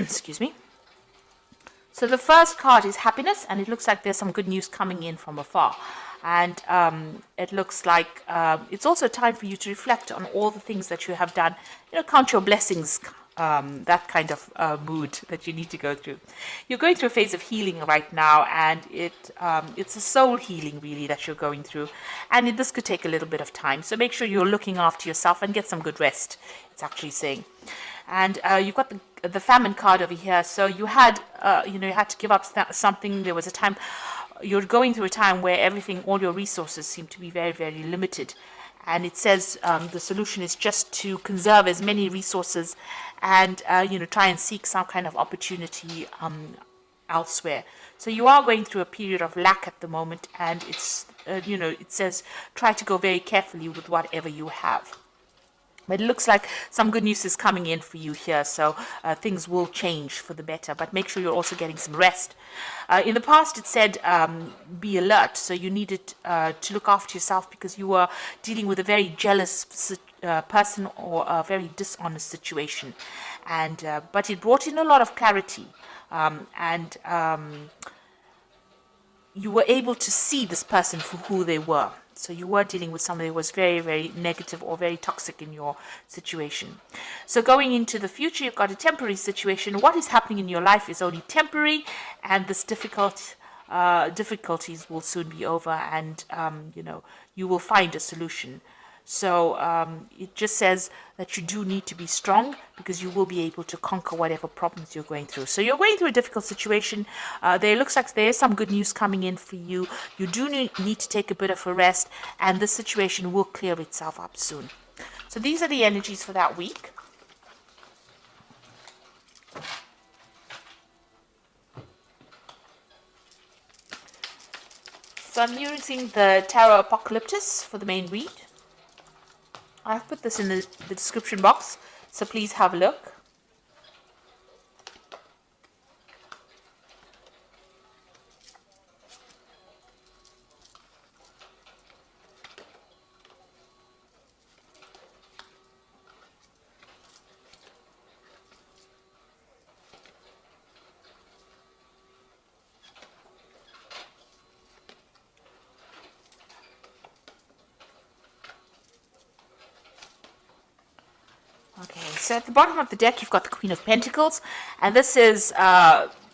Excuse me. So the first card is happiness, and it looks like there's some good news coming in from afar. And it looks like it's also time for you to reflect on all the things that you have done. Count your blessings, that kind of mood that you need to go through. You're going through a phase of healing right now, and it's a soul healing really that you're going through. And this could take a little bit of time. So make sure you're looking after yourself and get some good rest, it's actually saying. And you've got the famine card over here. So you had, you had to give up something. There was a time, you're going through a time where all your resources seem to be very, very limited. And it says the solution is just to conserve as many resources and, try and seek some kind of opportunity elsewhere. So you are going through a period of lack at the moment. And it's, it says try to go very carefully with whatever you have. But it looks like some good news is coming in for you here, so things will change for the better. But make sure you're also getting some rest. In the past, it said be alert, so you needed to look after yourself because you were dealing with a very jealous person or a very dishonest situation. But it brought in a lot of clarity, and you were able to see this person for who they were. So you were dealing with somebody who was very, very negative or very toxic in your situation. So going into the future, you've got a temporary situation. What is happening in your life is only temporary, and this difficulties will soon be over, and you will find a solution. So it just says that you do need to be strong because you will be able to conquer whatever problems you're going through. So you're going through a difficult situation. There looks like there is some good news coming in for you. You do need to take a bit of a rest, and the situation will clear itself up soon. So these are the energies for that week. So I'm using the Tarot Apocalyptus for the main read. I've put this in the description box, so please have a look. Okay, so at the bottom of the deck, you've got the Queen of Pentacles, and this is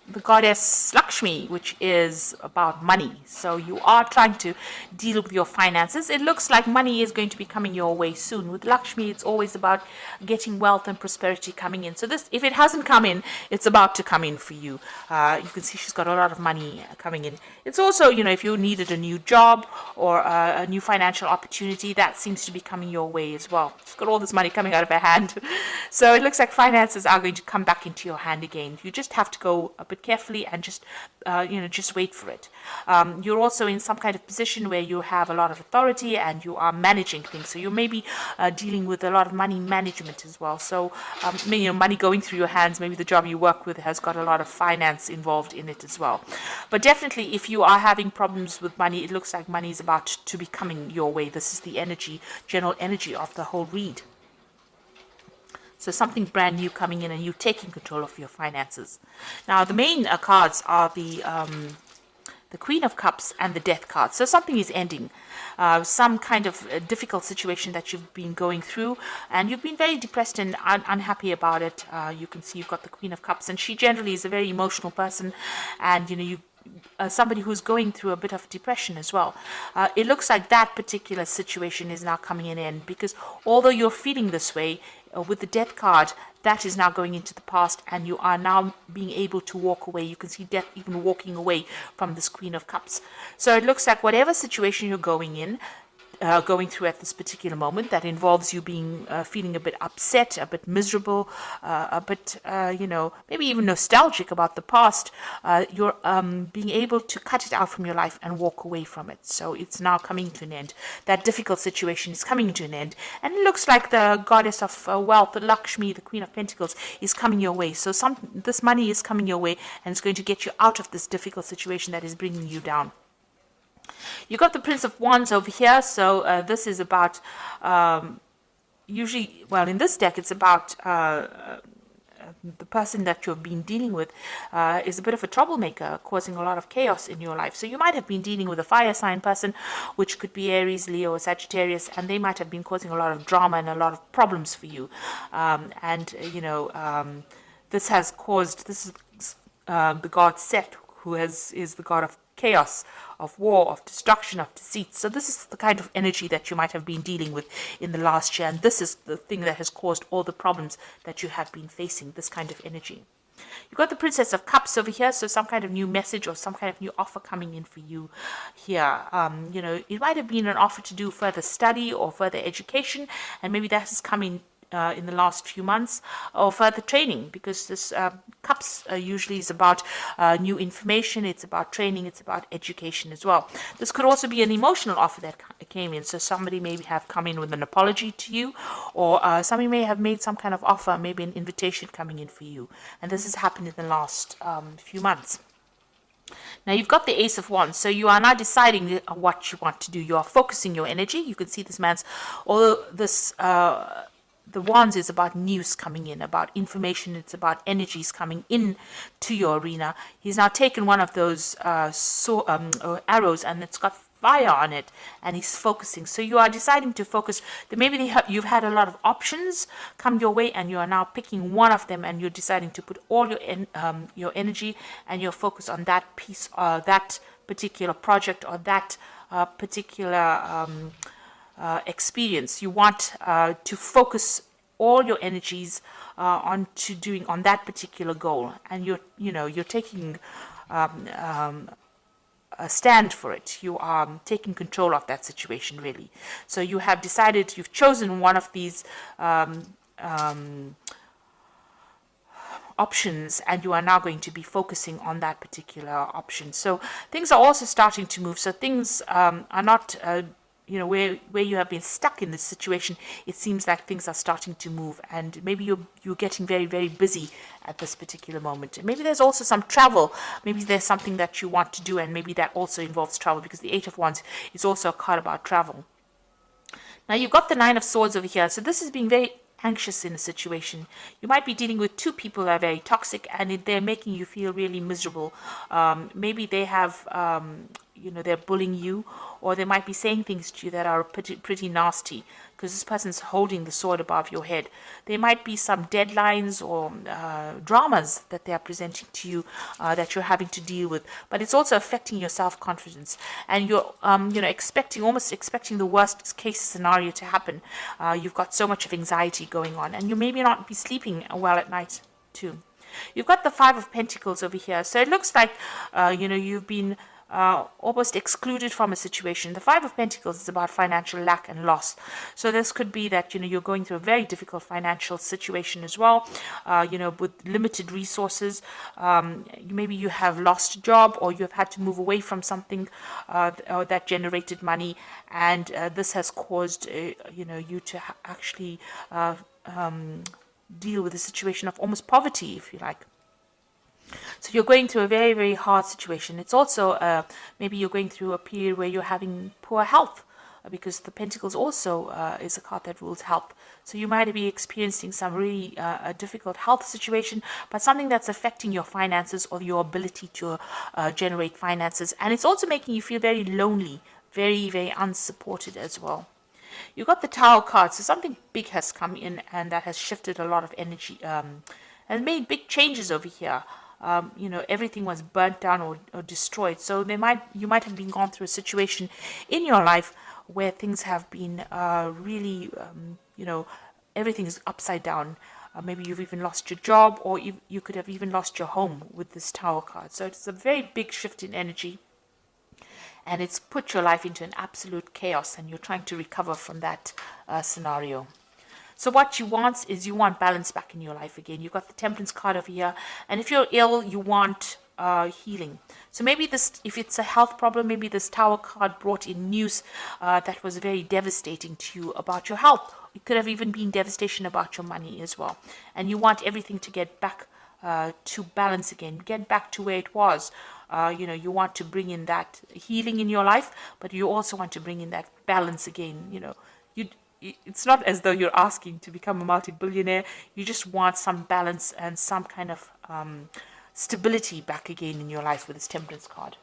the goddess Lakshmi, which is about money. So you are trying to deal with your finances. It looks like money is going to be coming your way soon. With Lakshmi, it's always about getting wealth and prosperity coming in. So this, if it hasn't come in, it's about to come in for you. You can see she's got a lot of money coming in. It's also, if you needed a new job or a new financial opportunity, that seems to be coming your way as well. She's got all this money coming out of her hand. So it looks like finances are going to come back into your hand again. You just have to go a bit carefully and just wait for it. You're also in some kind of position where you have a lot of authority and you are managing things. So you may be dealing with a lot of money management as well. So money going through your hands. Maybe the job you work with has got a lot of finance involved in it as well. But definitely, if you are having problems with money, it looks like money is about to be coming your way. This is the general energy of the whole read. So something brand new coming in and you taking control of your finances. Now, the main cards are the Queen of Cups and the Death card. So something is ending. Some kind of difficult situation that you've been going through, and you've been very depressed and unhappy about it. You can see you've got the Queen of Cups, and she generally is a very emotional person, and somebody who's going through a bit of depression as well. It looks like that particular situation is now coming in end, because although you're feeling this way, with the Death card, that is now going into the past, and you are now being able to walk away. You can see Death even walking away from this Queen of Cups. So it looks like whatever situation you're going through at this particular moment, that involves you being feeling a bit upset, a bit miserable, a bit maybe even nostalgic about the past, you're being able to cut it out from your life and walk away from it. So it's now coming to an end. That difficult situation is coming to an end, and it looks like the goddess of wealth, the Lakshmi, the Queen of Pentacles, is coming your way. So this money is coming your way, and it's going to get you out of this difficult situation that is bringing you down. You got the Prince of Wands over here, so this is about, in this deck, it's about the person that you've been dealing with is a bit of a troublemaker, causing a lot of chaos in your life. So you might have been dealing with a fire sign person, which could be Aries, Leo, or Sagittarius, and they might have been causing a lot of drama and a lot of problems for you. This has caused, this is the god Set, who is the god of chaos, of war, of destruction, of deceit. So this is the kind of energy that you might have been dealing with in the last year, and this is the thing that has caused all the problems that you have been facing, this kind of energy. You've got the Princess of Cups over here, so some kind of new message or some kind of new offer coming in for you here. It might have been an offer to do further study or further education, and maybe that is coming in the last few months, or further training, because this cups usually is about new information, it's about training, it's about education as well. This could also be an emotional offer that came in, so somebody may have come in with an apology to you, or somebody may have made some kind of offer, maybe an invitation coming in for you, and this has happened in the last few months. Now you've got the Ace of Wands, so you are now deciding what you want to do. You are focusing your energy. You can see this man's, although this the Wands is about news coming in, about information, it's about energies coming in to your arena. He's now taken one of those arrows, and it's got fire on it, and he's focusing. So you are deciding to focus. Maybe you've had a lot of options come your way, and you are now picking one of them, and you're deciding to put all your energy and your focus on that piece, that particular project, or that particular experience. You want to focus all your energies on that particular goal, and you're taking a stand for it. You are taking control of that situation, really. So you have decided, you've chosen one of these options, and you are now going to be focusing on that particular option. So things are also starting to move. So things are not where you have been stuck in this situation. It seems like things are starting to move, and maybe you're getting very, very busy at this particular moment. And maybe there's also some travel. Maybe there's something that you want to do, and maybe that also involves travel, because the Eight of Wands is also a card about travel. Now you've got the Nine of Swords over here. So this is being very anxious in a situation. You might be dealing with two people that are very toxic, and they're making you feel really miserable. Maybe they have they're bullying you, or they might be saying things to you that are pretty nasty, because this person's holding the sword above your head. There might be some deadlines or dramas that they are presenting to you that you're having to deal with, but it's also affecting your self-confidence, and you're almost expecting the worst case scenario to happen. You've got so much of anxiety going on, and you maybe not be sleeping well at night too. You've got the Five of Pentacles over here, so it looks like you've been almost excluded from a situation. The Five of Pentacles is about financial lack and loss. So this could be that you're going through a very difficult financial situation as well, with limited resources. Maybe you have lost a job, or you have had to move away from something that generated money, and this has caused you to actually deal with a situation of almost poverty, if you like. So you're going through a very, very hard situation. It's also maybe you're going through a period where you're having poor health, because the Pentacles also is a card that rules health. So you might be experiencing some really a difficult health situation, but something that's affecting your finances or your ability to generate finances. And it's also making you feel very lonely, very, very unsupported as well. You've got the Tower card, so something big has come in, and that has shifted a lot of energy and made big changes over here. Everything was burnt down or destroyed. So you might have been gone through a situation in your life where things have been really, everything is upside down. Maybe you've even lost your job, or you could have even lost your home with this Tower card. So it's a very big shift in energy, and it's put your life into an absolute chaos, and you're trying to recover from that scenario. So what you want is balance back in your life again. You've got the Temperance card over here, and if you're ill, you want healing. So maybe if it's a health problem, maybe this Tower card brought in news that was very devastating to you about your health. It could have even been devastation about your money as well. And you want everything to get back to balance again, get back to where it was. You want to bring in that healing in your life, but you also want to bring in that balance again. it's not as though you're asking to become a multi-billionaire. You just want some balance and some kind of stability back again in your life with this Temperance card.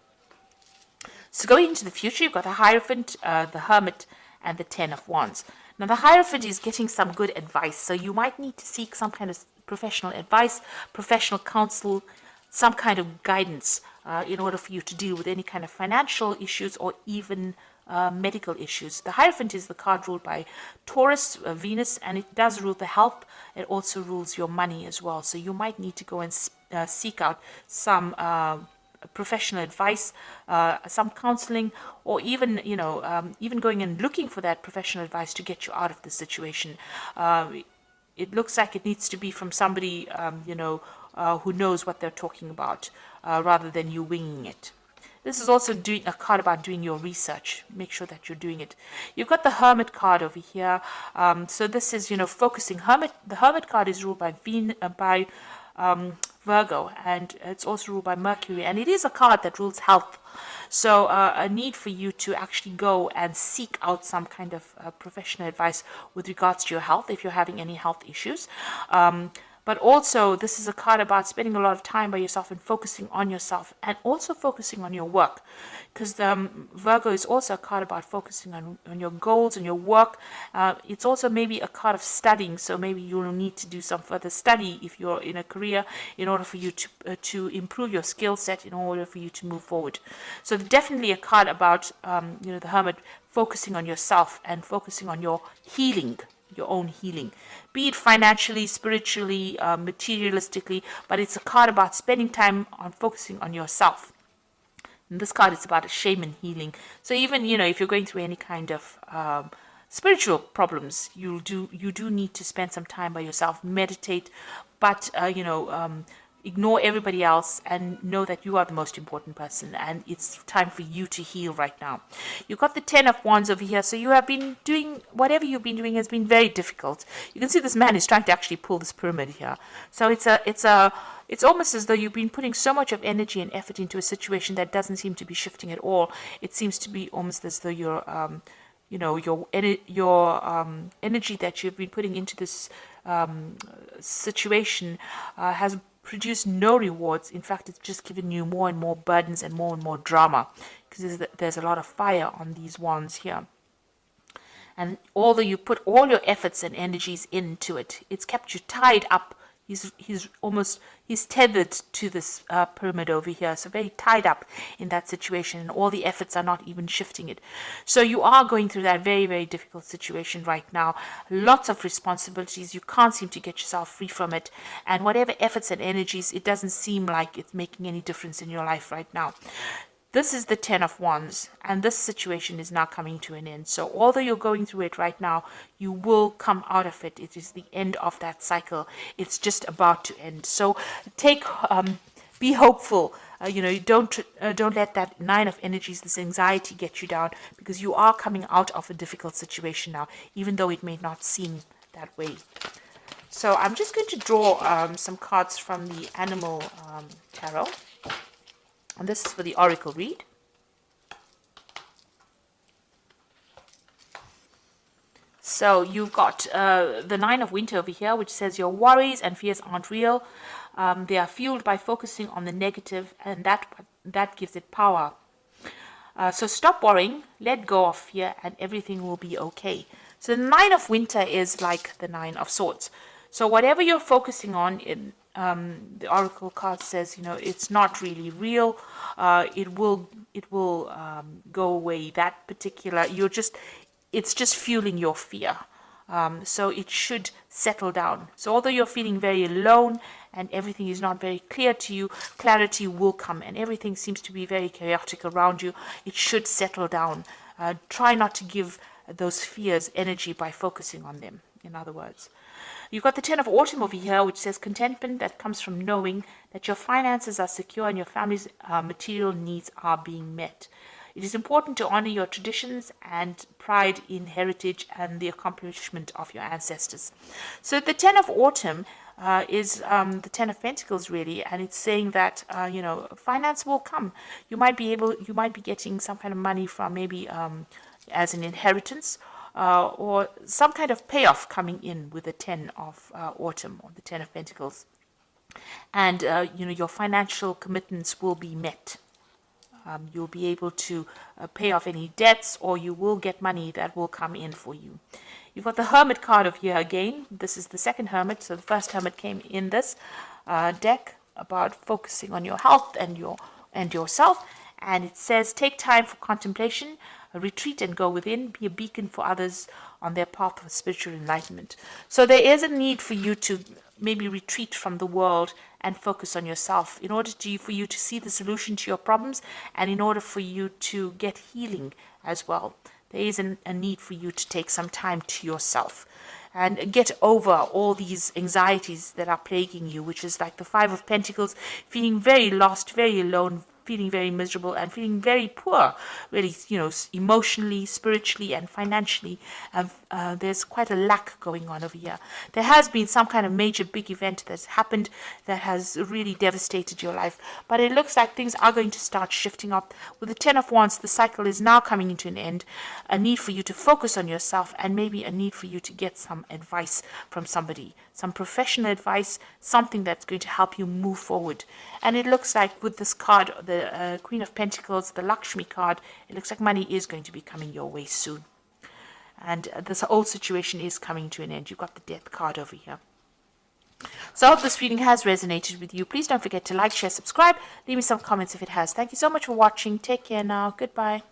So going into the future, you've got the Hierophant, the Hermit, and the Ten of Wands. Now the Hierophant is getting some good advice, so you might need to seek some kind of professional advice, professional counsel, some kind of guidance in order for you to deal with any kind of financial issues or even medical issues. The Hierophant is the card ruled by Taurus, Venus, and it does rule the health. It also rules your money as well. So you might need to go and seek out some professional advice, some counseling, or even even going and looking for that professional advice to get you out of the situation. It looks like it needs to be from somebody who knows what they're talking about, rather than you winging it. This is also doing a card about doing your research. Make sure that you're doing it. You've got the Hermit card over here. So this is, focusing. The Hermit card is ruled by Virgo, and it's also ruled by Mercury, and it is a card that rules health. So a need for you to actually go and seek out some kind of professional advice with regards to your health if you're having any health issues. But also, this is a card about spending a lot of time by yourself and focusing on yourself, and also focusing on your work. Because Virgo is also a card about focusing on your goals and your work. It's also maybe a card of studying, so maybe you'll need to do some further study if you're in a career in order for you to improve your skill set, in order for you to move forward. So definitely a card about, the Hermit focusing on yourself and focusing on your healing. Your own healing, be it financially, spiritually, materialistically, but it's a card about spending time on focusing on yourself. And this card is about a shaman healing. So even if you're going through any kind of spiritual problems, you do need to spend some time by yourself, meditate, but ignore everybody else and know that you are the most important person, and it's time for you to heal right now. You've got the Ten of Wands over here, so you have been doing whatever you've been doing has been very difficult. You can see this man is trying to actually pull this pyramid here. So it's almost as though you've been putting so much of energy and effort into a situation that doesn't seem to be shifting at all. It seems to be almost as though your energy that you've been putting into this situation has produced no rewards. In fact, it's just given you more and more burdens and more drama, because there's a lot of fire on these wands here. And although you put all your efforts and energies into it, it's kept you tied up. He's tethered to this pyramid over here, so very tied up in that situation, and all the efforts are not even shifting it. So you are going through that very, very difficult situation right now. Lots of responsibilities. You can't seem to get yourself free from it, and whatever efforts and energies, it doesn't seem like it's making any difference in your life right now. This is the Ten of Wands, and this situation is now coming to an end. So although you're going through it right now, you will come out of it. It is the end of that cycle. It's just about to end. So be hopeful. Don't let that Nine of Energies, this anxiety, get you down, because you are coming out of a difficult situation now, even though it may not seem that way. So I'm just going to draw some cards from the Animal Tarot. And this is for the Oracle read. So you've got the Nine of Winter over here, which says your worries and fears aren't real. They are fueled by focusing on the negative, and that gives it power. So stop worrying, let go of fear, and everything will be okay. So the Nine of Winter is like the Nine of Swords. So whatever you're focusing on, the Oracle card says, it's not really real. It will go away. That particular, it's just fueling your fear. So it should settle down. So although you're feeling very alone and everything is not very clear to you, clarity will come, and everything seems to be very chaotic around you. It should settle down. Try not to give those fears energy by focusing on them, in other words. You've got the Ten of Autumn over here, which says contentment that comes from knowing that your finances are secure and your family's material needs are being met. It is important to honor your traditions and pride in heritage and the accomplishment of your ancestors. So the Ten of Autumn is the Ten of Pentacles, really, and it's saying that finance will come. You might be getting some kind of money from maybe as an inheritance. or some kind of payoff coming in with the 10 of autumn, or the 10 of Pentacles. And, your financial commitments will be met. You'll be able to pay off any debts, or you will get money that will come in for you. You've got the Hermit card of here again. This is the second Hermit. So the first Hermit came in this deck about focusing on your health and yourself. And it says, take time for contemplation, retreat and go within, be a beacon for others on their path of spiritual enlightenment. So there is a need for you to maybe retreat from the world and focus on yourself in order for you to see the solution to your problems, and in order for you to get healing as well. There is a need for you to take some time to yourself and get over all these anxieties that are plaguing you, which is like the Five of Pentacles, feeling very lost, very alone, feeling very miserable, and feeling very poor, really, emotionally, spiritually, and financially. There's quite a lack going on over here. There has been some kind of major big event that's happened that has really devastated your life, but it looks like things are going to start shifting up. With the 10 of Wands, the cycle is now coming into an end. A need for you to focus on yourself, and maybe a need for you to get some advice from somebody, some professional advice, something that's going to help you move forward. And it looks like with this card, the Queen of Pentacles, the Lakshmi card, it looks like money is going to be coming your way soon. And this whole situation is coming to an end. You've got the Death card over here. So I hope this reading has resonated with you. Please don't forget to like, share, subscribe. Leave me some comments if it has. Thank you so much for watching. Take care now. Goodbye.